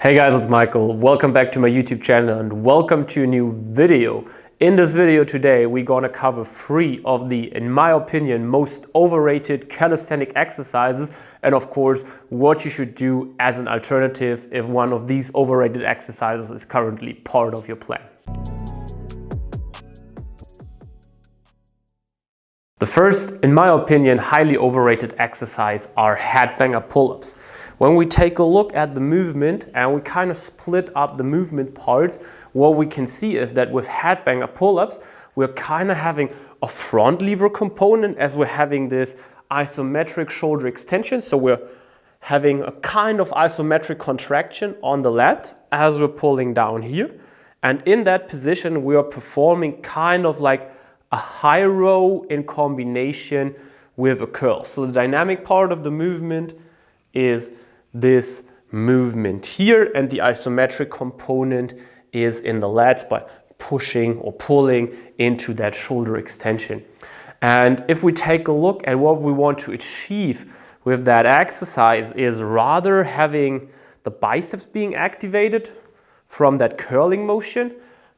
Hey guys, it's Michael. Welcome back to my YouTube channel and welcome to a new video. In this video today, we're gonna cover 3 of the, in my opinion, most overrated calisthenic exercises, and of course, what you should do as an alternative if one of these overrated exercises is currently part of your plan. The first, in my opinion, highly overrated exercise are headbanger pull-ups. When we take a look at the movement and we kind of split up the movement parts, what we can see is that with headbanger pull-ups, we're kind of having a front lever component as we're having this isometric shoulder extension. So we're having a kind of isometric contraction on the lats as we're pulling down here. And in that position, we are performing kind of like a high row in combination with a curl. So the dynamic part of the movement is this movement here, and the isometric component is in the lats by pushing or pulling into that shoulder extension. And if we take a look at what we want to achieve with that exercise is rather having the biceps being activated from that curling motion,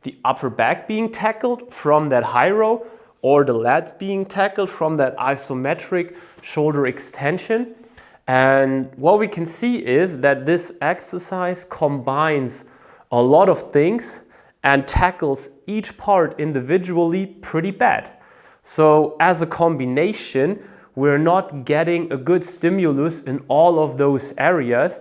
the upper back being tackled from that high row, or the lats being tackled from that isometric shoulder extension. And what we can see is that this exercise combines a lot of things and tackles each part individually pretty bad. So as a combination, we're not getting a good stimulus in all of those areas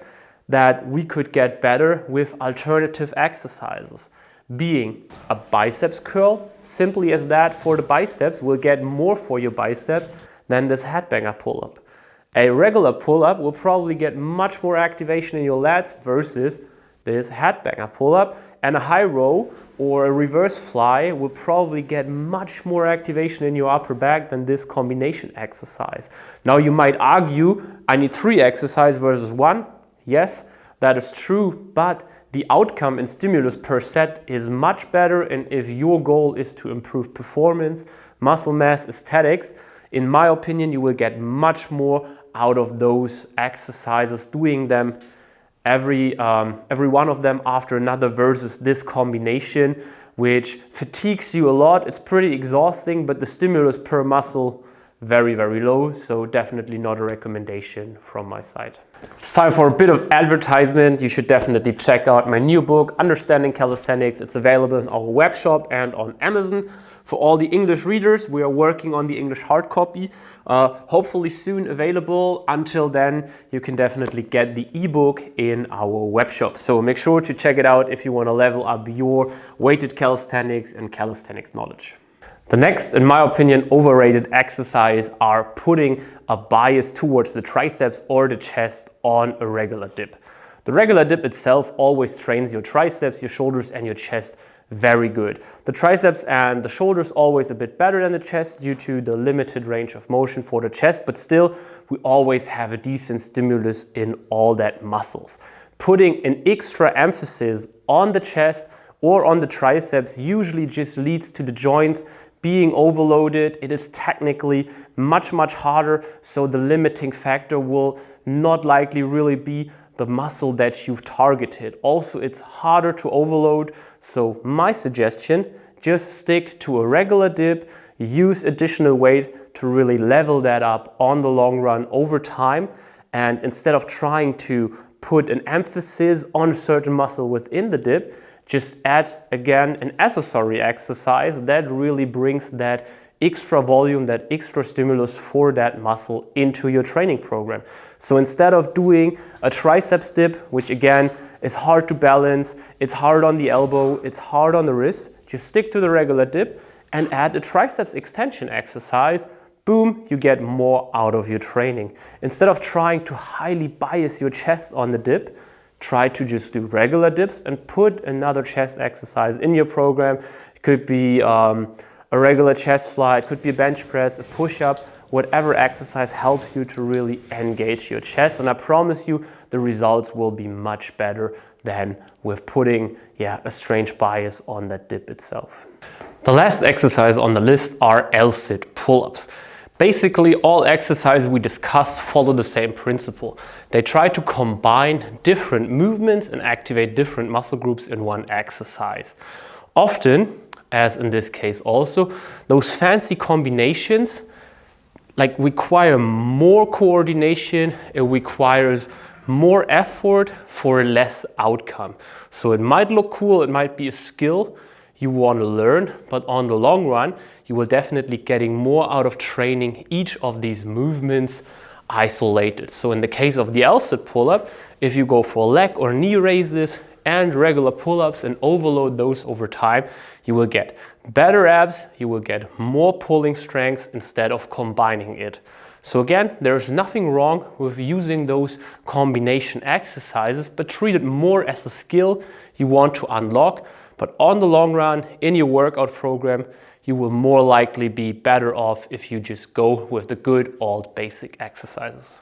that we could get better with alternative exercises. Being a biceps curl, simply as that for the biceps, will get more for your biceps than this headbanger pull-up. A regular pull-up will probably get much more activation in your lats versus this headbanger pull-up, and a high row or a reverse fly will probably get much more activation in your upper back than this combination exercise. Now you might argue, I need 3 exercises versus 1. Yes, that is true, but the outcome and stimulus per set is much better, and if your goal is to improve performance, muscle mass, aesthetics, in my opinion, you will get much more out of those exercises, doing them every one of them after another versus this combination, which fatigues you a lot. It's pretty exhausting, but the stimulus per muscle very, very low. So definitely not a recommendation from my side. It's time for a bit of advertisement. You should definitely check out my new book, Understanding Calisthenics. It's available in our web shop and on Amazon. For all the English readers, we are working on the English hard copy, hopefully soon available. Until then, you can definitely get the ebook in our web shop. So make sure to check it out if you want to level up your weighted calisthenics and calisthenics knowledge. The next, in my opinion, overrated exercise are putting a bias towards the triceps or the chest on a regular dip. The regular dip itself always trains your triceps, your shoulders, and your chest very good. The triceps and the shoulders always a bit better than the chest due to the limited range of motion for the chest, but still we always have a decent stimulus in all that muscles. Putting an extra emphasis on the chest or on the triceps usually just leads to the joints being overloaded. It is technically much harder, so the limiting factor will not likely really be the muscle that you've targeted. Also, it's harder to overload, so my suggestion, just stick to a regular dip, use additional weight to really level that up on the long run over time, and instead of trying to put an emphasis on a certain muscle within the dip, just add again an accessory exercise that really brings that extra volume, that extra stimulus for that muscle into your training program. So instead of doing a triceps dip, which again is hard to balance, it's hard on the elbow, it's hard on the wrist, just stick to the regular dip and add a triceps extension exercise. Boom, you get more out of your training. Instead of trying to highly bias your chest on the dip, try to just do regular dips and put another chest exercise in your program. It could be a regular chest fly, it could be a bench press, a push-up, whatever exercise helps you to really engage your chest. And I promise you the results will be much better than with putting a strange bias on that dip itself. The last exercise on the list are Lsit Pullups. Basically, all exercises we discussed follow the same principle. They try to combine different movements and activate different muscle groups in one exercise. Often, as in this case also, those fancy combinations require more coordination, it requires more effort for less outcome. So it might look cool, it might be a skill you want to learn, but on the long run, you will definitely getting more out of training each of these movements isolated. So in the case of the Lsit pull-up, if you go for leg or knee raises and regular pull-ups and overload those over time, you will get better abs, you will get more pulling strength instead of combining it. So again, there's nothing wrong with using those combination exercises, but treat it more as a skill you want to unlock. But on the long run, in your workout program, you will more likely be better off if you just go with the good old basic exercises.